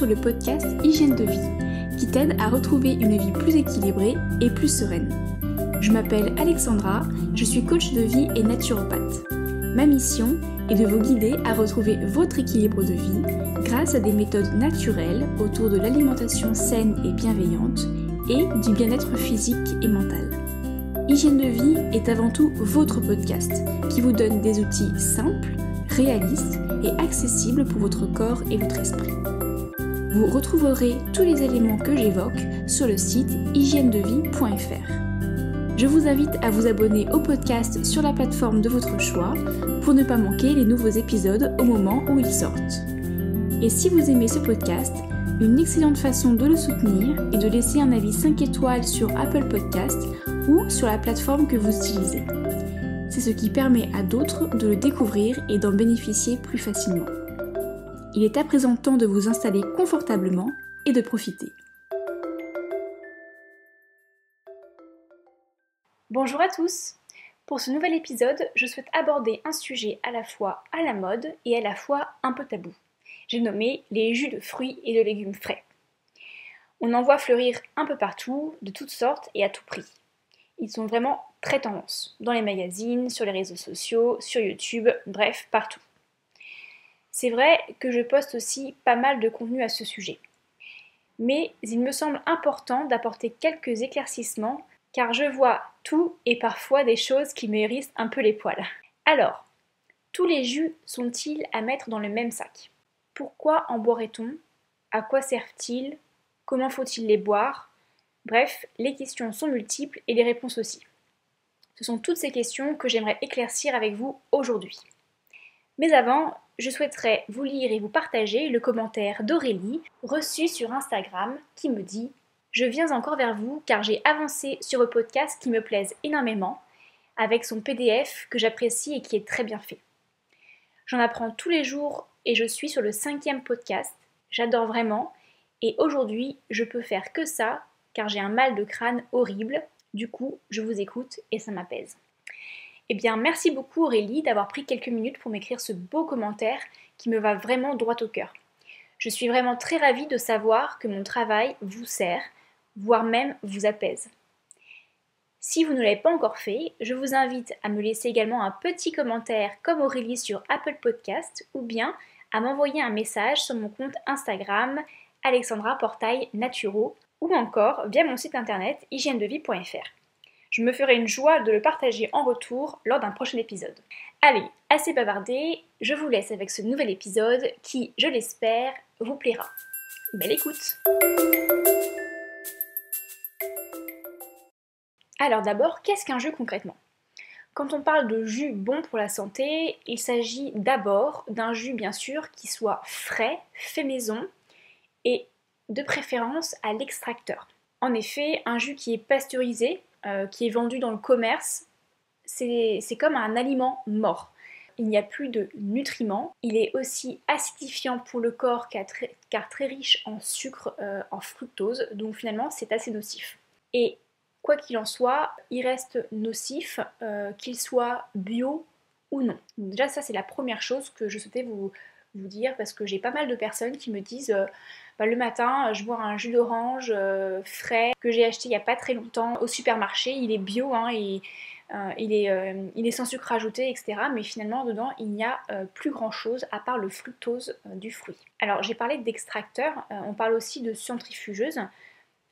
sur le podcast Hygiène de vie, qui t'aide à retrouver une vie plus équilibrée et plus sereine. Je m'appelle Alexandra, je suis coach de vie et naturopathe. Ma mission est de vous guider à retrouver votre équilibre de vie grâce à des méthodes naturelles autour de l'alimentation saine et bienveillante et du bien-être physique et mental. Hygiène de vie est avant tout votre podcast qui vous donne des outils simples, réalistes et accessibles pour votre corps et votre esprit. Vous retrouverez tous les éléments que j'évoque sur le site hygiènedevie.fr. Je vous invite à vous abonner au podcast sur la plateforme de votre choix pour ne pas manquer les nouveaux épisodes au moment où ils sortent. Et si vous aimez ce podcast, une excellente façon de le soutenir est de laisser un avis 5 étoiles sur Apple Podcast ou sur la plateforme que vous utilisez. C'est ce qui permet à d'autres de le découvrir et d'en bénéficier plus facilement. Il est à présent temps de vous installer confortablement et de profiter. Bonjour à tous! Pour ce nouvel épisode, je souhaite aborder un sujet à la fois à la mode et à la fois un peu tabou. J'ai nommé les jus de fruits et de légumes frais. On en voit fleurir un peu partout, de toutes sortes et à tout prix. Ils sont vraiment très tendance, dans les magazines, sur les réseaux sociaux, sur YouTube, bref, partout. C'est vrai que je poste aussi pas mal de contenu à ce sujet. Mais il me semble important d'apporter quelques éclaircissements car je vois tout et parfois des choses qui me hérissent un peu les poils. Alors, tous les jus sont-ils à mettre dans le même sac ? Pourquoi en boirait-on ? À quoi servent-ils ? Comment faut-il les boire ? Bref, les questions sont multiples et les réponses aussi. Ce sont toutes ces questions que j'aimerais éclaircir avec vous aujourd'hui. Mais avant, je souhaiterais vous lire et vous partager le commentaire d'Aurélie reçu sur Instagram qui me dit « Je viens encore vers vous car j'ai avancé sur vos podcasts qui me plaisent énormément avec son PDF que j'apprécie et qui est très bien fait. J'en apprends tous les jours et je suis sur le 5e podcast. J'adore vraiment et aujourd'hui je peux faire que ça car j'ai un mal de crâne horrible. Du coup, je vous écoute et ça m'apaise. » Eh bien, merci beaucoup Aurélie d'avoir pris quelques minutes pour m'écrire ce beau commentaire qui me va vraiment droit au cœur. Je suis vraiment très ravie de savoir que mon travail vous sert, voire même vous apaise. Si vous ne l'avez pas encore fait, je vous invite à me laisser également un petit commentaire comme Aurélie sur Apple Podcast ou bien à m'envoyer un message sur mon compte Instagram Alexandra Portail Naturo ou encore via mon site internet hygiènedevie.fr. Je me ferai une joie de le partager en retour lors d'un prochain épisode. Allez, assez bavardé, je vous laisse avec ce nouvel épisode qui, je l'espère, vous plaira. Belle écoute! Alors d'abord, qu'est-ce qu'un jus concrètement ? Quand on parle de jus bon pour la santé, il s'agit d'abord d'un jus bien sûr qui soit frais, fait maison et de préférence à l'extracteur. En effet, un jus qui est pasteurisé, qui est vendu dans le commerce, c'est comme un aliment mort. Il n'y a plus de nutriments. Il est aussi acidifiant pour le corps car très riche en sucre, en fructose, donc finalement c'est assez nocif. Et quoi qu'il en soit, il reste nocif, qu'il soit bio ou non. Donc déjà ça c'est la première chose que je souhaitais vous dire parce que j'ai pas mal de personnes qui me disent le matin je bois un jus d'orange frais que j'ai acheté il n'y a pas très longtemps au supermarché, il est bio, il est sans sucre ajouté, etc. Mais finalement dedans il n'y a plus grand chose à part le fructose du fruit. Alors j'ai parlé d'extracteur, on parle aussi de centrifugeuse.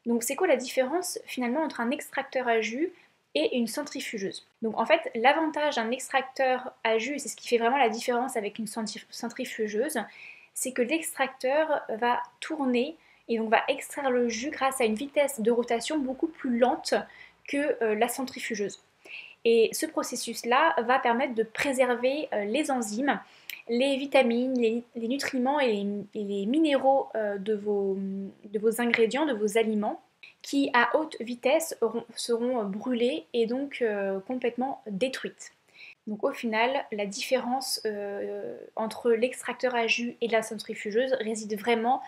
Donc c'est quoi la différence finalement entre un extracteur à jus et une centrifugeuse? Donc en fait l'avantage d'un extracteur à jus, c'est ce qui fait vraiment la différence avec une centrifugeuse, c'est que l'extracteur va tourner et donc va extraire le jus grâce à une vitesse de rotation beaucoup plus lente que la centrifugeuse. Et ce processus-là va permettre de préserver les enzymes, les vitamines, les nutriments et les minéraux de vos ingrédients, de vos aliments, qui à haute vitesse seront brûlées et donc complètement détruites. Donc au final, la différence entre l'extracteur à jus et la centrifugeuse réside vraiment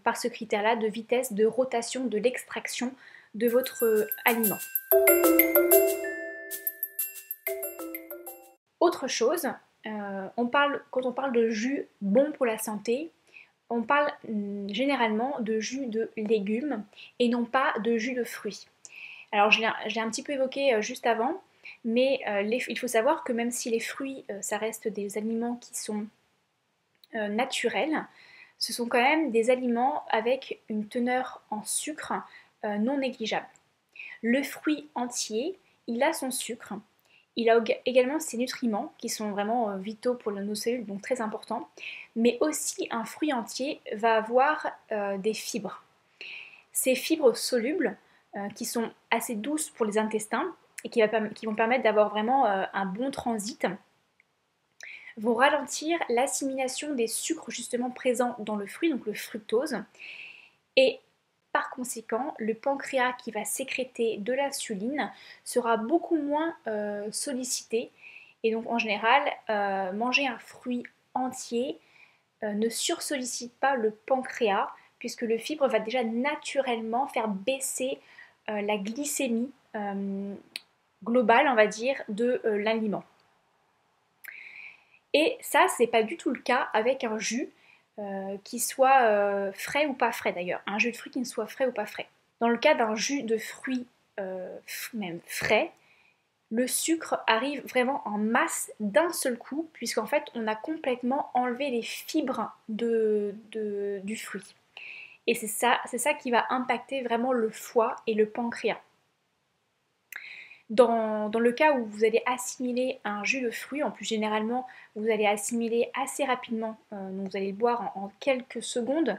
par ce critère-là de vitesse de rotation de l'extraction de votre aliment. Autre chose, quand on parle de jus bon pour la santé, on parle généralement de jus de légumes et non pas de jus de fruits. Alors je l'ai un petit peu évoqué juste avant, mais il faut savoir que même si les fruits, ça reste des aliments qui sont naturels, ce sont quand même des aliments avec une teneur en sucre non négligeable. Le fruit entier, il a son sucre, il a également ses nutriments qui sont vraiment vitaux pour nos cellules, donc très importants, mais aussi un fruit entier va avoir des fibres. Ces fibres solubles, qui sont assez douces pour les intestins et qui vont permettre d'avoir vraiment un bon transit, vont ralentir l'assimilation des sucres justement présents dans le fruit, donc le fructose, et par conséquent, le pancréas qui va sécréter de l'insuline sera beaucoup moins sollicité. Et donc en général, manger un fruit entier ne sursollicite pas le pancréas puisque le fibre va déjà naturellement faire baisser la glycémie globale, on va dire, de l'aliment. Et ça, c'est pas du tout le cas avec un jus qui soit frais ou pas frais d'ailleurs, un jus de fruits qui ne soit frais ou pas frais. Dans le cas d'un jus de fruits même frais, le sucre arrive vraiment en masse d'un seul coup, puisqu'en fait on a complètement enlevé les fibres du fruit. Et c'est ça qui va impacter vraiment le foie et le pancréas. Dans le cas où vous allez assimiler un jus de fruits, en plus généralement vous allez assimiler assez rapidement, donc vous allez le boire en quelques secondes,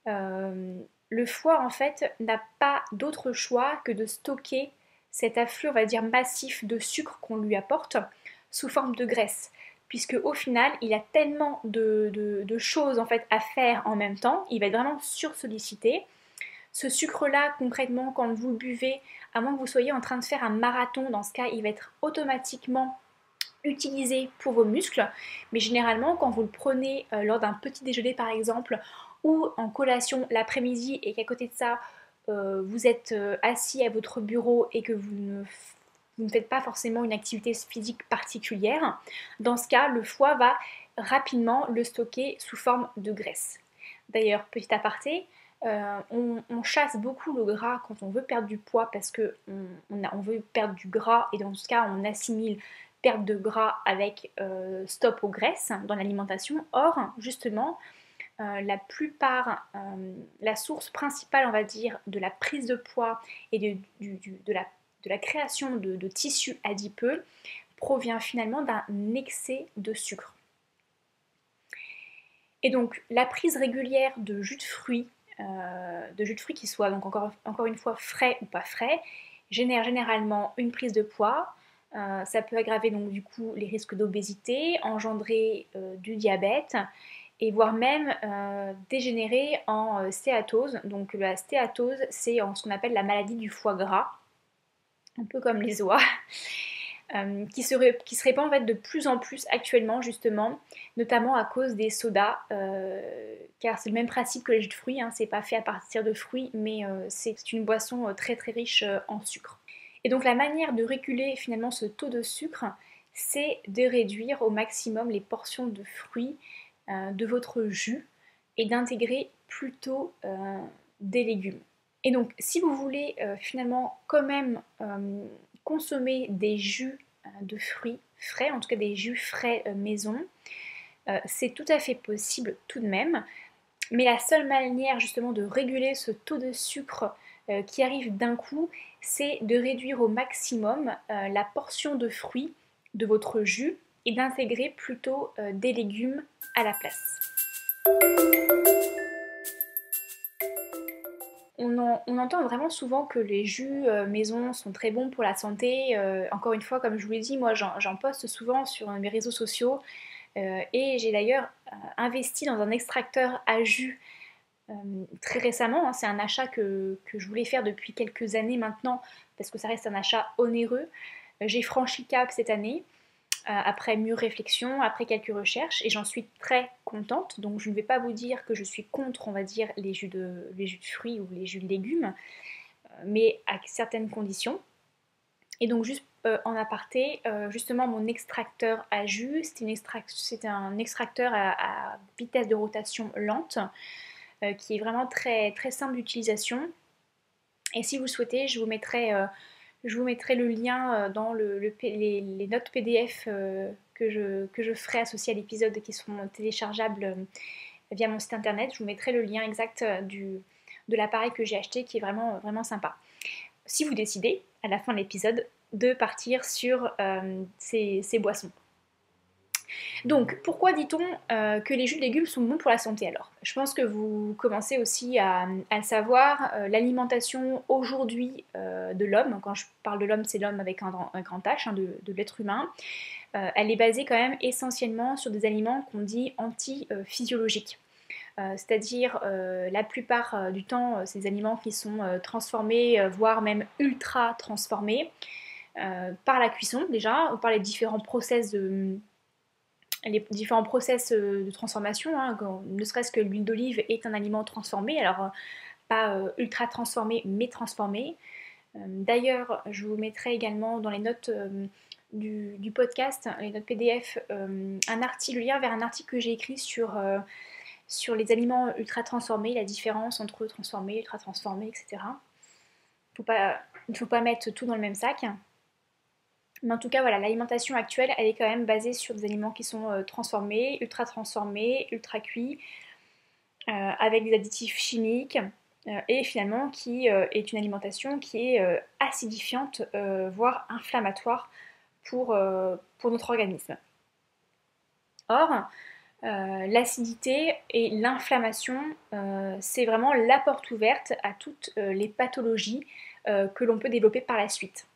le foie en fait n'a pas d'autre choix que de stocker cet afflux, on va dire, massif de sucre qu'on lui apporte sous forme de graisse. Puisque au final, il a tellement de choses en fait à faire en même temps, il va être vraiment sursollicité. Ce sucre-là, concrètement, quand vous le buvez, à moins que vous soyez en train de faire un marathon, dans ce cas, il va être automatiquement utilisé pour vos muscles. Mais généralement, quand vous le prenez lors d'un petit déjeuner par exemple, ou en collation l'après-midi et qu'à côté de ça, vous êtes assis à votre bureau et que vous ne faites pas forcément une activité physique particulière, dans ce cas, le foie va rapidement le stocker sous forme de graisse. D'ailleurs, petit aparté, on chasse beaucoup le gras quand on veut perdre du poids parce qu'on veut perdre du gras et dans ce cas on assimile perte de gras avec stop aux graisses dans l'alimentation. Or, justement, la source principale, on va dire, de la prise de poids et de la création de tissus adipeux provient finalement d'un excès de sucre. Et donc, la prise régulière de jus de jus de fruits qui soit donc encore une fois frais ou pas frais, génère généralement une prise de poids. Ça peut aggraver donc du coup les risques d'obésité, engendrer du diabète et voire même dégénérer en stéatose. Donc la stéatose, c'est ce qu'on appelle la maladie du foie gras, un peu comme les oies. Qui se répand en fait de plus en plus actuellement justement, notamment à cause des sodas, car c'est le même principe que les jus de fruits, hein, c'est pas fait à partir de fruits, mais c'est une boisson très très riche en sucre. Et donc la manière de réguler finalement ce taux de sucre, c'est de réduire au maximum les portions de fruits de votre jus et d'intégrer plutôt des légumes. Et donc si vous voulez finalement quand même consommer des jus de fruits frais, en tout cas des jus frais maison, c'est tout à fait possible tout de même. Mais la seule manière justement de réguler ce taux de sucre qui arrive d'un coup, c'est de réduire au maximum la portion de fruits de votre jus et d'intégrer plutôt des légumes à la place. On entend vraiment souvent que les jus maison sont très bons pour la santé. Encore une fois, comme je vous l'ai dit, moi j'en poste souvent sur mes réseaux sociaux. Et j'ai d'ailleurs investi dans un extracteur à jus très récemment. Hein. C'est un achat que je voulais faire depuis quelques années maintenant, parce que ça reste un achat onéreux. J'ai franchi le cap cette année. Après mûre réflexion, après quelques recherches, et j'en suis très contente. Donc je ne vais pas vous dire que je suis contre, on va dire, les jus de fruits ou les jus de légumes, mais à certaines conditions. Et donc juste en aparté justement mon extracteur à jus. C'était un extracteur à vitesse de rotation lente qui est vraiment très, très simple d'utilisation. Et si vous le souhaitez, je vous mettrai le lien dans les notes PDF que je ferai associées à l'épisode qui seront téléchargeables via mon site internet. Je vous mettrai le lien exact de l'appareil que j'ai acheté qui est vraiment, vraiment sympa. Si vous décidez, à la fin de l'épisode, de partir sur ces boissons. Donc, pourquoi dit-on que les jus de légumes sont bons pour la santé alors? Je pense que vous commencez aussi à le savoir, l'alimentation aujourd'hui de l'homme, quand je parle de l'homme, c'est l'homme avec un grand H, hein, de l'être humain, elle est basée quand même essentiellement sur des aliments qu'on dit anti-physiologiques. C'est-à-dire la plupart du temps, ces aliments qui sont transformés, voire même ultra transformés, par la cuisson déjà, ou par les différents process de transformation, hein, ne serait-ce que l'huile d'olive est un aliment transformé, alors pas ultra transformé, mais transformé. D'ailleurs, je vous mettrai également dans les notes du podcast, les notes PDF, le lien vers un article que j'ai écrit sur les aliments ultra transformés, la différence entre transformés, ultra transformés, etc. Il ne faut pas mettre tout dans le même sac. Mais en tout cas, voilà, l'alimentation actuelle, elle est quand même basée sur des aliments qui sont transformés, ultra cuits, avec des additifs chimiques, et finalement qui est une alimentation qui est acidifiante, voire inflammatoire pour notre organisme. Or, l'acidité et l'inflammation, c'est vraiment la porte ouverte à toutes les pathologies que l'on peut développer par la suite.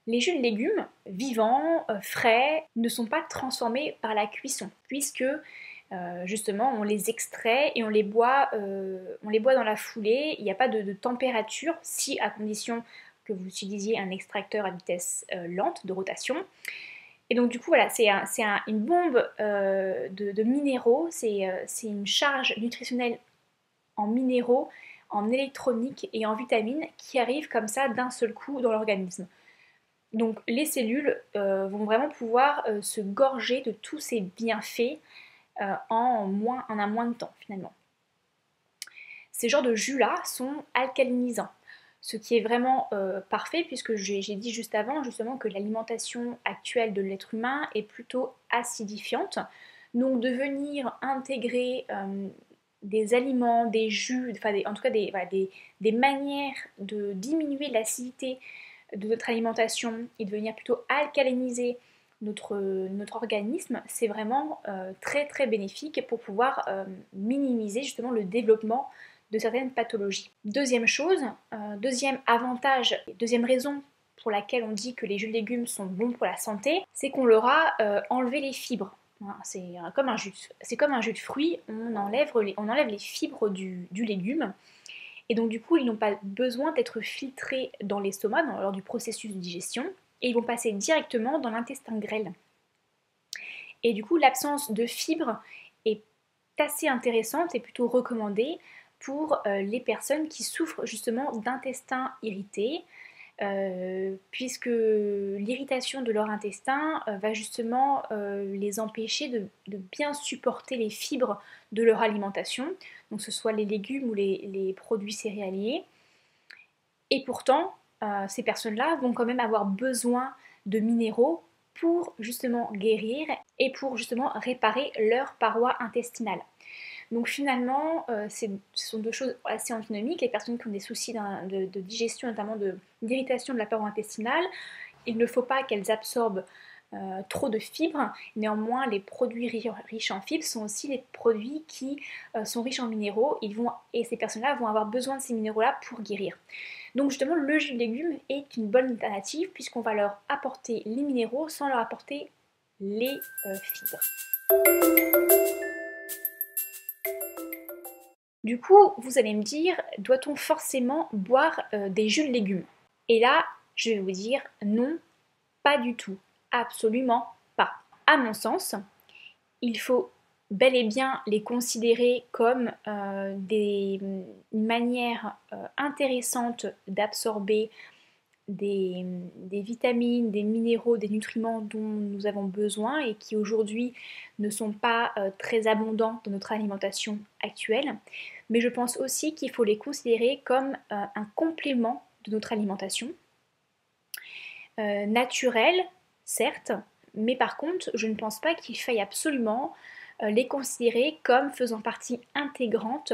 Les jus de légumes vivants, frais, ne sont pas transformés par la cuisson, puisque justement on les extrait et on les boit dans la foulée. Il n'y a pas de température, si à condition que vous utilisiez un extracteur à vitesse lente de rotation. Et donc du coup voilà, c'est une bombe de minéraux, c'est une charge nutritionnelle en minéraux, en électronique et en vitamines qui arrive comme ça d'un seul coup dans l'organisme. Donc les cellules vont vraiment pouvoir se gorger de tous ces bienfaits en un moins de temps finalement. Ces genres de jus-là sont alcalinisants, ce qui est vraiment parfait puisque j'ai dit juste avant justement que l'alimentation actuelle de l'être humain est plutôt acidifiante. Donc de venir intégrer des aliments, des jus, en tout cas des manières de diminuer l'acidité de notre alimentation et de venir plutôt alcaliniser notre organisme, c'est vraiment très très bénéfique pour pouvoir minimiser justement le développement de certaines pathologies. Deuxième chose, deuxième avantage, deuxième raison pour laquelle on dit que les jus de légumes sont bons pour la santé, c'est qu'on leur a enlevé les fibres. C'est comme un jus de fruits, on enlève les fibres du légume. Et donc du coup, ils n'ont pas besoin d'être filtrés dans l'estomac lors du processus de digestion, et ils vont passer directement dans l'intestin grêle. Et du coup, l'absence de fibres est assez intéressante et plutôt recommandée pour les personnes qui souffrent justement d'intestin irrité, puisque l'irritation de leur intestin va justement les empêcher de bien supporter les fibres de leur alimentation, donc ce soit les légumes ou les produits céréaliers. Et pourtant, ces personnes-là vont quand même avoir besoin de minéraux pour justement guérir et pour justement réparer leur paroi intestinale. Donc finalement, ce sont deux choses assez antinomiques. Les personnes qui ont des soucis de digestion, notamment d'irritation de la paroi intestinale, il ne faut pas qu'elles absorbent trop de fibres. Néanmoins, les produits riches en fibres sont aussi les produits qui sont riches en minéraux. Et ces personnes-là vont avoir besoin de ces minéraux-là pour guérir. Donc justement, le jus de légumes est une bonne alternative puisqu'on va leur apporter les minéraux sans leur apporter les fibres. Du coup, vous allez me dire, doit-on forcément boire des jus de légumes? Et là, je vais vous dire non, pas du tout, absolument pas. À mon sens, il faut bel et bien les considérer comme une manière intéressante d'absorber des vitamines, des minéraux, des nutriments dont nous avons besoin et qui aujourd'hui ne sont pas très abondants dans notre alimentation actuelle. Mais je pense aussi qu'il faut les considérer comme un complément de notre alimentation, naturel, certes, mais par contre, je ne pense pas qu'il faille absolument les considérer comme faisant partie intégrante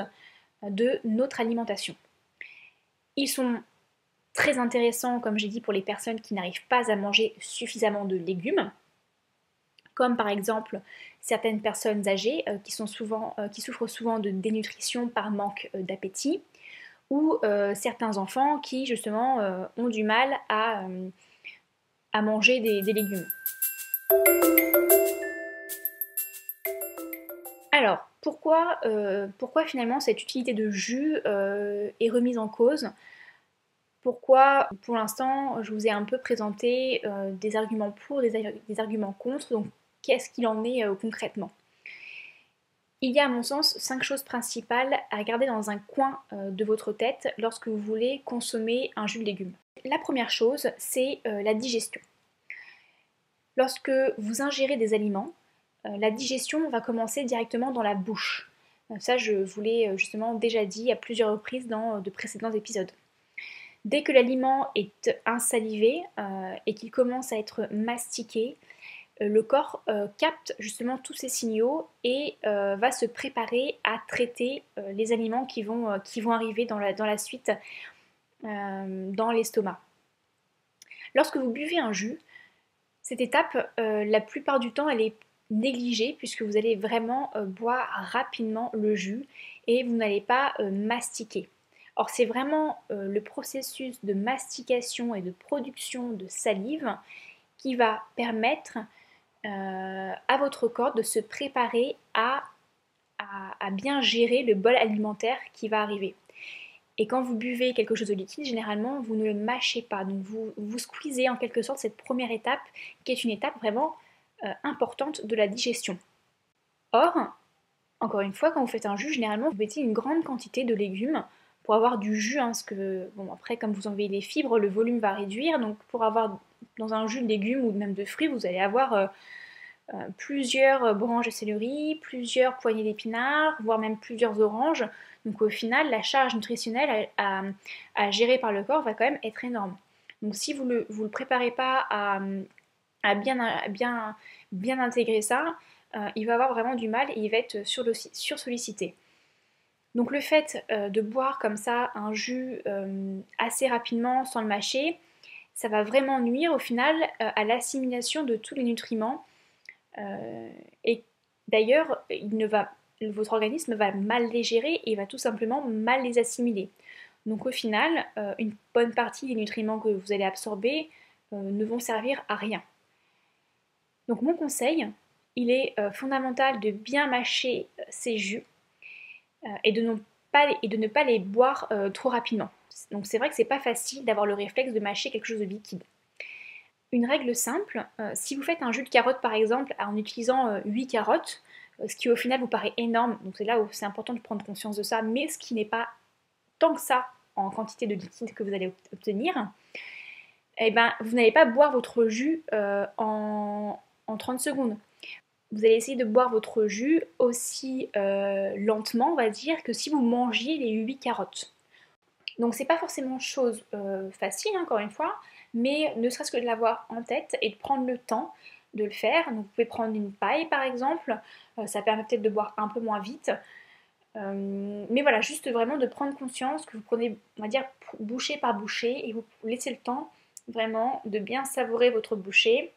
de notre alimentation. Ils sont très intéressants, comme j'ai dit, pour les personnes qui n'arrivent pas à manger suffisamment de légumes, comme par exemple certaines personnes âgées qui souffrent souvent de dénutrition par manque d'appétit, ou certains enfants qui justement ont du mal à manger des légumes. Alors, pourquoi finalement cette utilité de jus est remise en cause? Pourquoi, pour l'instant, je vous ai un peu présenté des arguments pour, des arguments contre, donc qu'est-ce qu'il en est concrètement? Il y a à mon sens 5 choses principales à garder dans un coin de votre tête lorsque vous voulez consommer un jus de légumes. La première chose, c'est la digestion. Lorsque vous ingérez des aliments, la digestion va commencer directement dans la bouche. Ça, je vous l'ai justement déjà dit à plusieurs reprises dans de précédents épisodes. Dès que l'aliment est insalivé et qu'il commence à être mastiqué, le corps capte justement tous ces signaux et va se préparer à traiter les aliments qui vont arriver dans la suite dans l'estomac. Lorsque vous buvez un jus, cette étape, la plupart du temps, elle est négligée puisque vous allez vraiment boire rapidement le jus et vous n'allez pas mastiquer. Or, c'est vraiment le processus de mastication et de production de salive qui va permettre à votre corps de se préparer à bien gérer le bol alimentaire qui va arriver. Et quand vous buvez quelque chose de liquide, généralement, vous ne le mâchez pas. Donc vous squeezez en quelque sorte cette première étape, qui est une étape vraiment importante de la digestion. Or, encore une fois, quand vous faites un jus, généralement, vous mettez une grande quantité de légumes pour avoir du jus, hein, parce que, bon, après, comme vous enlevez les fibres, le volume va réduire. Donc pour avoir dans un jus de légumes ou même de fruits, vous allez avoir plusieurs branches de céleri, plusieurs poignées d'épinards, voire même plusieurs oranges. Donc au final, la charge nutritionnelle à gérer par le corps va quand même être énorme. Donc si vous le préparez pas à bien intégrer ça, il va avoir vraiment du mal et il va être sursollicité. Donc le fait de boire comme ça un jus assez rapidement sans le mâcher, ça va vraiment nuire au final à l'assimilation de tous les nutriments. Et d'ailleurs, votre organisme va mal les gérer et va tout simplement mal les assimiler. Donc au final, une bonne partie des nutriments que vous allez absorber ne vont servir à rien. Donc mon conseil, il est fondamental de bien mâcher ces jus et de ne pas les boire trop rapidement. Donc c'est vrai que c'est pas facile d'avoir le réflexe de mâcher quelque chose de liquide. Une règle simple, si vous faites un jus de carotte par exemple en utilisant 8 carottes, ce qui au final vous paraît énorme, donc c'est là où c'est important de prendre conscience de ça, mais ce qui n'est pas tant que ça en quantité de liquide que vous allez obtenir, eh ben, vous n'allez pas boire votre jus en 30 secondes. Vous allez essayer de boire votre jus aussi lentement, on va dire, que si vous mangiez les 8 carottes. Donc c'est pas forcément chose facile, encore une fois, mais ne serait-ce que de l'avoir en tête et de prendre le temps de le faire. Donc vous pouvez prendre une paille par exemple, ça permet peut-être de boire un peu moins vite. Mais voilà, juste vraiment de prendre conscience que vous prenez, on va dire, bouchée par bouchée et vous laissez le temps vraiment de bien savourer votre bouchée.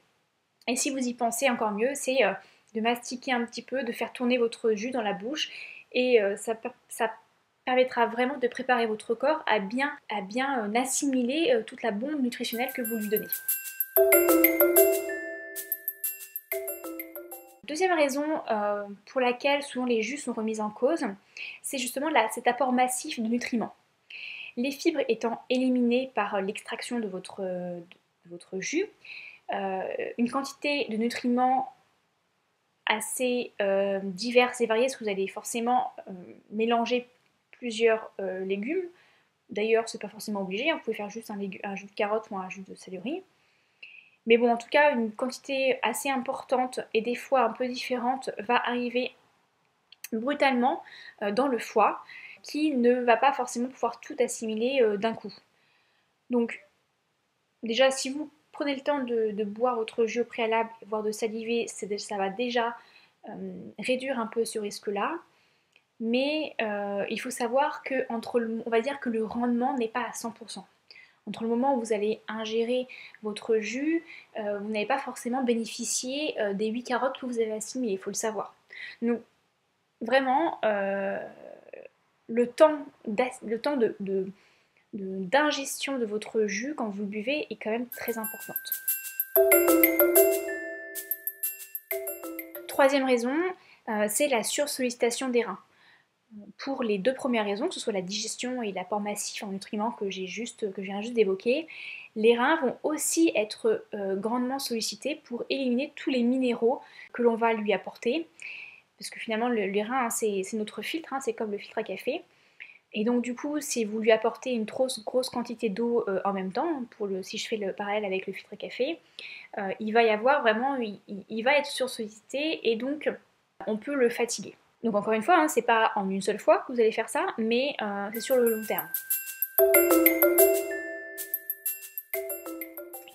Et si vous y pensez encore mieux, c'est de mastiquer un petit peu, de faire tourner votre jus dans la bouche et ça permettra vraiment de préparer votre corps à bien assimiler toute la bombe nutritionnelle que vous lui donnez. Deuxième raison pour laquelle souvent les jus sont remis en cause, c'est justement cet apport massif de nutriments. Les fibres étant éliminées par l'extraction de votre jus, une quantité de nutriments assez diverses et variées, parce que vous allez forcément mélanger plusieurs légumes, D'ailleurs, c'est pas forcément obligé, hein, vous pouvez faire juste un jus de carotte ou un jus de céleri. Mais bon, en tout cas, une quantité assez importante et des fois un peu différente va arriver brutalement dans le foie qui ne va pas forcément pouvoir tout assimiler d'un coup. Donc déjà, si vous prenez le temps de boire votre jus au préalable, voire de saliver, ça va déjà réduire un peu ce risque-là. Mais il faut savoir que on va dire que le rendement n'est pas à 100%. Entre le moment où vous allez ingérer votre jus, vous n'avez pas forcément bénéficié des 8 carottes que vous avez assimilées, il faut le savoir. Donc vraiment, le temps d'ingestion de votre jus quand vous le buvez est quand même très importante. Troisième raison, c'est la sursollicitation des reins. Pour les deux premières raisons, que ce soit la digestion et l'apport massif en nutriments que je viens juste d'évoquer, les reins vont aussi être grandement sollicités pour éliminer tous les minéraux que l'on va lui apporter. Parce que finalement, les reins, hein, c'est notre filtre, hein, c'est comme le filtre à café. Et donc du coup, si vous lui apportez une trop grosse quantité d'eau en même temps, si je fais le parallèle avec le filtre à café, il va y avoir vraiment, il va être sursollicité et donc on peut le fatiguer. Donc encore une fois, hein, c'est pas en une seule fois que vous allez faire ça, mais c'est sur le long terme.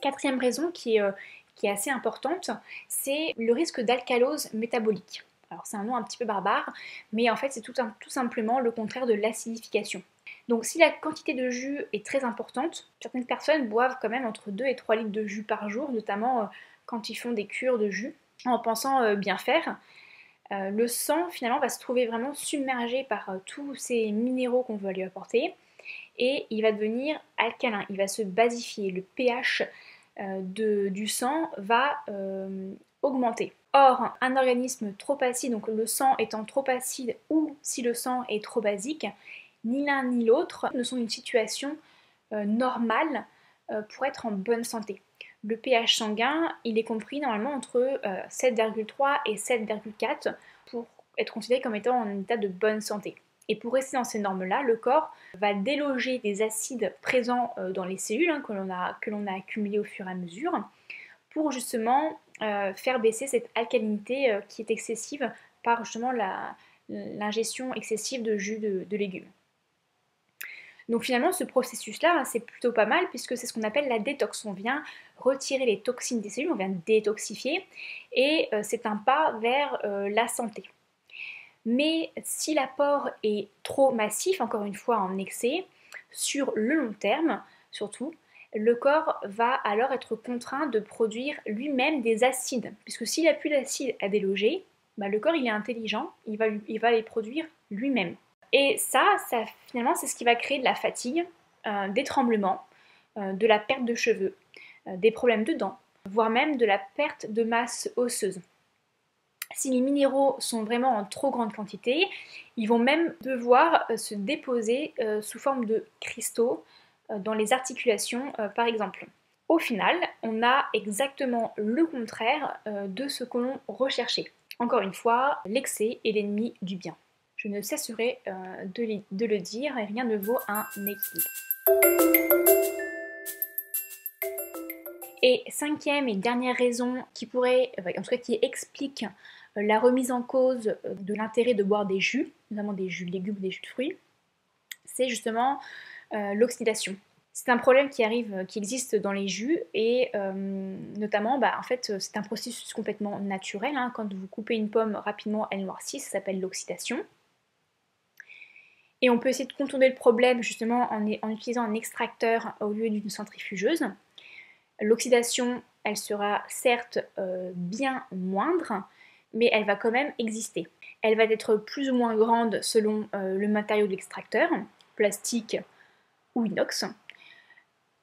Quatrième raison qui est assez importante, c'est le risque d'alcalose métabolique. Alors c'est un nom un petit peu barbare, mais en fait c'est tout simplement le contraire de l'acidification. Donc si la quantité de jus est très importante, certaines personnes boivent quand même entre 2 et 3 litres de jus par jour, notamment quand ils font des cures de jus, en pensant bien faire. Le sang finalement va se trouver vraiment submergé par tous ces minéraux qu'on veut lui apporter et il va devenir alcalin, il va se basifier, le pH du sang va augmenter. Or, un organisme trop acide, donc le sang étant trop acide ou si le sang est trop basique, ni l'un ni l'autre ne sont une situation normale pour être en bonne santé. Le pH sanguin, il est compris normalement entre 7,3 et 7,4 pour être considéré comme étant en état de bonne santé. Et pour rester dans ces normes-là, le corps va déloger des acides présents dans les cellules que l'on a accumulés au fur et à mesure pour justement faire baisser cette alcalinité qui est excessive par justement l'ingestion excessive de jus de légumes. Donc finalement, ce processus-là, c'est plutôt pas mal puisque c'est ce qu'on appelle la détox. On vient retirer les toxines des cellules, on vient détoxifier et c'est un pas vers la santé. Mais si l'apport est trop massif, encore une fois en excès, sur le long terme surtout, le corps va alors être contraint de produire lui-même des acides. Puisque s'il n'a plus d'acides à déloger, le corps il est intelligent, il va les produire lui-même. Et ça finalement, c'est ce qui va créer de la fatigue, des tremblements, de la perte de cheveux, des problèmes de dents, voire même de la perte de masse osseuse. Si les minéraux sont vraiment en trop grande quantité, ils vont même devoir se déposer sous forme de cristaux dans les articulations par exemple. Au final, on a exactement le contraire de ce que l'on recherchait. Encore une fois, l'excès est l'ennemi du bien. Je ne cesserai de le dire et rien ne vaut un équilibre. Et cinquième et dernière raison qui pourrait, en tout cas qui explique la remise en cause de l'intérêt de boire des jus, notamment des jus de légumes ou des jus de fruits, c'est justement l'oxydation. C'est un problème qui existe dans les jus et notamment, en fait, c'est un processus complètement naturel. Hein. Quand vous coupez une pomme rapidement, elle noircit, ça s'appelle l'oxydation. Et on peut essayer de contourner le problème justement en utilisant un extracteur au lieu d'une centrifugeuse. L'oxydation, elle sera certes bien moindre, mais elle va quand même exister. Elle va être plus ou moins grande selon le matériau de l'extracteur, plastique ou inox.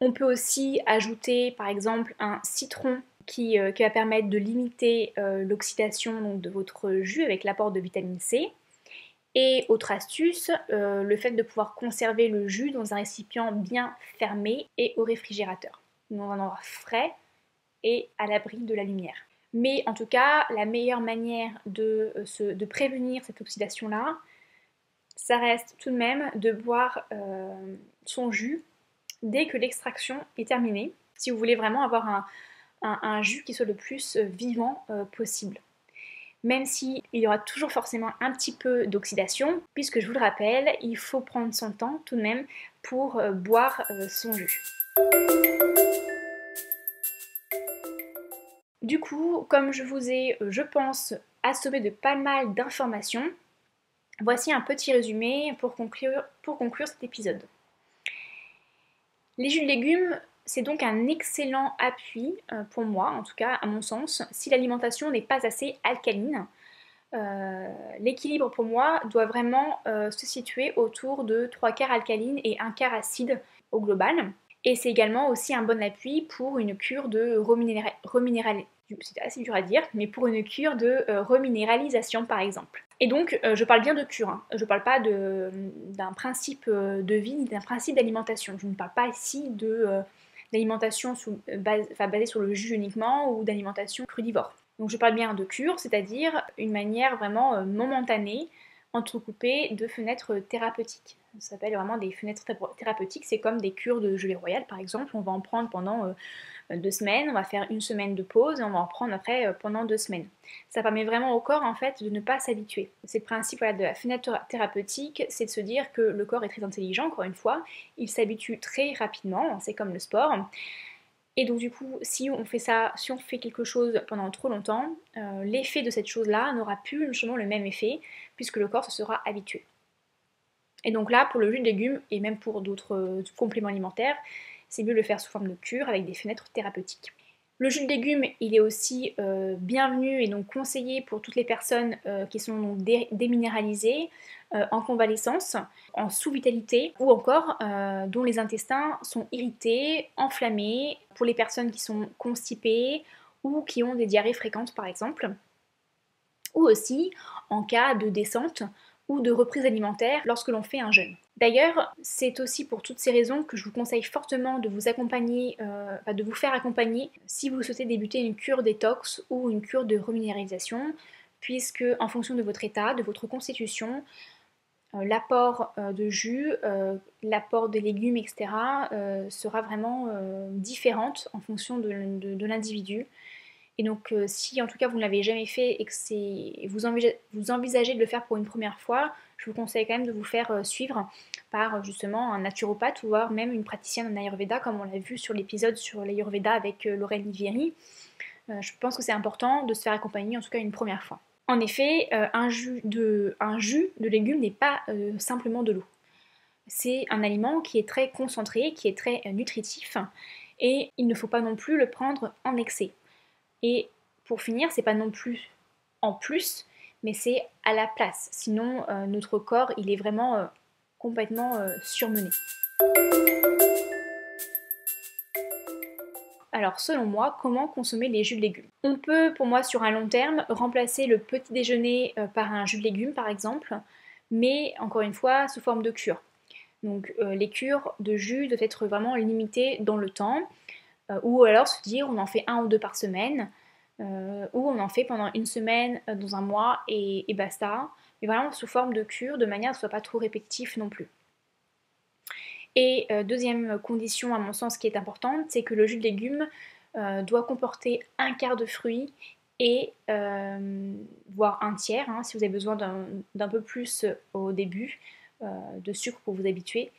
On peut aussi ajouter par exemple un citron qui va permettre de limiter l'oxydation de votre jus avec l'apport de vitamine C. Et autre astuce, le fait de pouvoir conserver le jus dans un récipient bien fermé et au réfrigérateur, dans un endroit frais et à l'abri de la lumière. Mais en tout cas, la meilleure manière de prévenir cette oxydation-là, ça reste tout de même de boire son jus dès que l'extraction est terminée, si vous voulez vraiment avoir un jus qui soit le plus vivant possible. Même s'il y aura toujours forcément un petit peu d'oxydation, puisque je vous le rappelle, il faut prendre son temps tout de même pour boire son jus. Du coup, comme je vous ai, je pense, assommé de pas mal d'informations, voici un petit résumé pour conclure cet épisode. Les jus de légumes, c'est donc un excellent appui, pour moi, en tout cas à mon sens, si l'alimentation n'est pas assez alcaline. L'équilibre pour moi doit vraiment se situer autour de 3 quarts alcaline et 1 quart acide au global. Et c'est également aussi un bon appui pour une cure de c'est assez dur à dire, mais pour une cure de reminéralisation par exemple. Et donc je parle bien de cure, hein. Je ne parle pas d'un principe de vie, d'un principe d'alimentation. Je ne parle pas ici d'alimentation basée sur le jus uniquement ou d'alimentation crudivore. Donc je parle bien de cure, c'est-à-dire une manière vraiment momentanée, entrecoupée de fenêtres thérapeutiques. Ça s'appelle vraiment des fenêtres thérapeutiques, c'est comme des cures de gelée royale par exemple, on va en prendre pendant 2 semaines, on va faire une semaine de pause et on va en prendre après pendant 2 semaines. Ça permet vraiment au corps en fait de ne pas s'habituer. C'est le principe de la fenêtre thérapeutique, c'est de se dire que le corps est très intelligent, encore une fois, il s'habitue très rapidement, c'est comme le sport. Et donc du coup, si on fait quelque chose pendant trop longtemps, l'effet de cette chose-là n'aura plus justement le même effet, puisque le corps se sera habitué. Et donc là, pour le jus de légumes, et même pour d'autres compléments alimentaires, c'est mieux de le faire sous forme de cure avec des fenêtres thérapeutiques. Le jus de légumes, il est aussi bienvenu et donc conseillé pour toutes les personnes qui sont donc déminéralisées, en convalescence, en sous-vitalité ou encore dont les intestins sont irrités, enflammés, pour les personnes qui sont constipées ou qui ont des diarrhées fréquentes par exemple, ou aussi en cas de descente ou de reprise alimentaire lorsque l'on fait un jeûne. D'ailleurs, c'est aussi pour toutes ces raisons que je vous conseille fortement de vous accompagner, de vous faire accompagner si vous souhaitez débuter une cure détox ou une cure de reminéralisation, puisque en fonction de votre état, de votre constitution, l'apport de jus, l'apport de légumes, etc. Sera vraiment différente en fonction de l'individu. Et donc si en tout cas vous ne l'avez jamais fait et que vous envisagez de le faire pour une première fois, je vous conseille quand même de vous faire suivre par justement un naturopathe ou voire même une praticienne en Ayurveda comme on l'a vu sur l'épisode sur l'Ayurveda avec Laurel Livieri. Je pense que c'est important de se faire accompagner en tout cas une première fois. En effet, un jus de légumes n'est pas simplement de l'eau. C'est un aliment qui est très concentré, qui est très nutritif et il ne faut pas non plus le prendre en excès. Et pour finir, c'est pas non plus en plus, mais c'est à la place. Sinon, notre corps, il est vraiment complètement surmené. Alors selon moi, comment consommer les jus de légumes? On peut, pour moi, sur un long terme, remplacer le petit déjeuner par un jus de légumes par exemple, mais encore une fois, sous forme de cure. Donc les cures de jus doivent être vraiment limitées dans le temps, ou alors se dire on en fait 1 ou 2 par semaine, ou on en fait pendant une semaine dans un mois et basta, mais vraiment sous forme de cure, de manière à ce que ce soit pas trop répétitif non plus. Et deuxième condition à mon sens qui est importante, c'est que le jus de légumes doit comporter 1 quart de fruits et voire un tiers, hein, si vous avez besoin d'un peu plus au début de sucre pour vous habituer,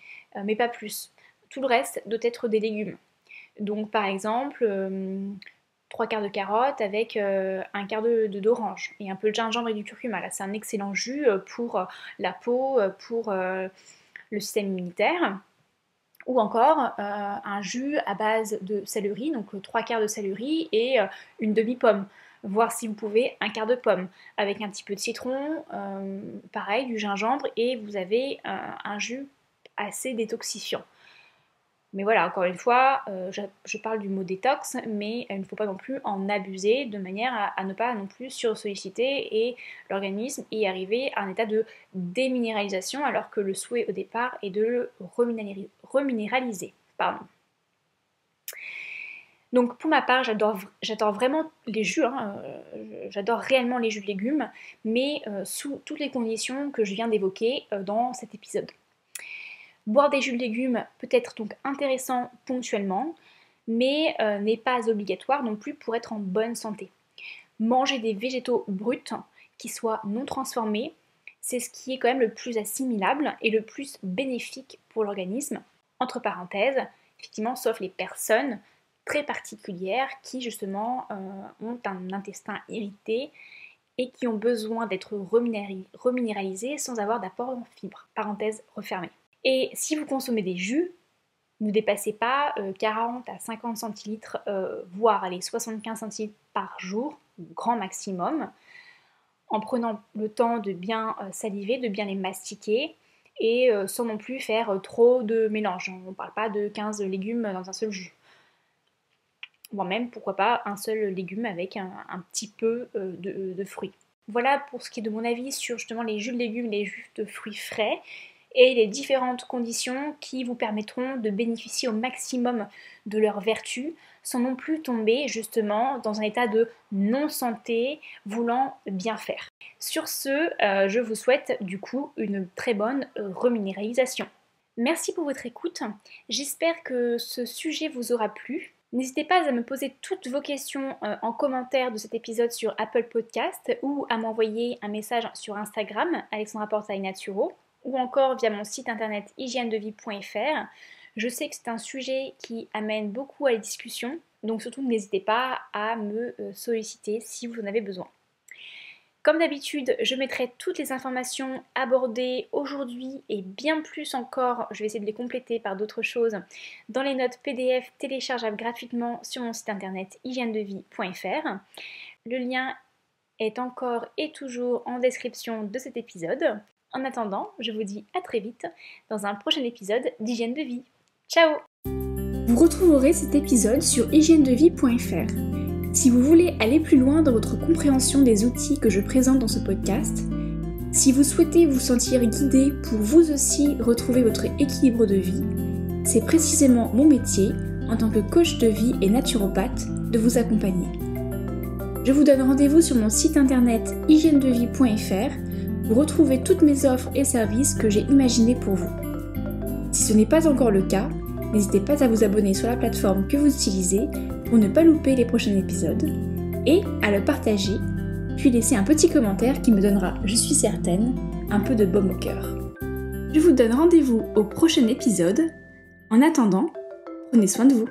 mais pas plus. Tout le reste doit être des légumes. Donc par exemple, 3 quarts de carotte avec 1 quart d'orange et un peu de gingembre et du curcuma. Là, c'est un excellent jus pour la peau, pour le système immunitaire. Ou encore un jus à base de céleri, donc 3 quarts de céleri et une demi-pomme. Voir si vous pouvez 1 quart de pomme avec un petit peu de citron, pareil, du gingembre et vous avez un jus assez détoxifiant. Mais voilà, encore une fois, je parle du mot détox, mais il ne faut pas non plus en abuser de manière à ne pas non plus sursolliciter et l'organisme y arriver à un état de déminéralisation alors que le souhait au départ est de le reminéraliser. Pardon. Donc pour ma part, j'adore vraiment les jus, j'adore réellement les jus de légumes, mais sous toutes les conditions que je viens d'évoquer dans cet épisode. Boire des jus de légumes peut être donc intéressant ponctuellement, mais n'est pas obligatoire non plus pour être en bonne santé. Manger des végétaux bruts qui soient non transformés, c'est ce qui est quand même le plus assimilable et le plus bénéfique pour l'organisme. Entre parenthèses, effectivement, sauf les personnes très particulières qui justement ont un intestin irrité et qui ont besoin d'être reminéralisées sans avoir d'apport en fibres. Parenthèse refermée. Et si vous consommez des jus, ne dépassez pas 40 à 50 centilitres, voire 75 centilitres par jour, grand maximum, en prenant le temps de bien saliver, de bien les mastiquer, et sans non plus faire trop de mélange. On ne parle pas de 15 légumes dans un seul jus. Voire même, pourquoi pas, un seul légume avec un petit peu de fruits. Voilà pour ce qui est de mon avis sur justement les jus de légumes, les jus de fruits frais, et les différentes conditions qui vous permettront de bénéficier au maximum de leurs vertus sans non plus tomber justement dans un état de non-santé voulant bien faire. Sur ce, je vous souhaite du coup une très bonne reminéralisation. Merci pour votre écoute, j'espère que ce sujet vous aura plu. N'hésitez pas à me poser toutes vos questions en commentaire de cet épisode sur Apple Podcast ou à m'envoyer un message sur Instagram, Alexandra Portail Naturo, ou encore via mon site internet hygiènedevie.fr. Je sais que c'est un sujet qui amène beaucoup à la discussion, donc surtout n'hésitez pas à me solliciter si vous en avez besoin. Comme d'habitude, je mettrai toutes les informations abordées aujourd'hui et bien plus encore, je vais essayer de les compléter par d'autres choses, dans les notes PDF téléchargeables gratuitement sur mon site internet hygiènedevie.fr. Le lien est encore et toujours en description de cet épisode. En attendant, je vous dis à très vite dans un prochain épisode d'Hygiène de Vie. Ciao! Vous retrouverez cet épisode sur hygiènedevie.fr. Si vous voulez aller plus loin dans votre compréhension des outils que je présente dans ce podcast, si vous souhaitez vous sentir guidé pour vous aussi retrouver votre équilibre de vie, c'est précisément mon métier, en tant que coach de vie et naturopathe, de vous accompagner. Je vous donne rendez-vous sur mon site internet hygiènedevie.fr pour retrouver toutes mes offres et services que j'ai imaginés pour vous. Si ce n'est pas encore le cas, n'hésitez pas à vous abonner sur la plateforme que vous utilisez pour ne pas louper les prochains épisodes et à le partager, puis laisser un petit commentaire qui me donnera, je suis certaine, un peu de baume au cœur. Je vous donne rendez-vous au prochain épisode. En attendant, prenez soin de vous.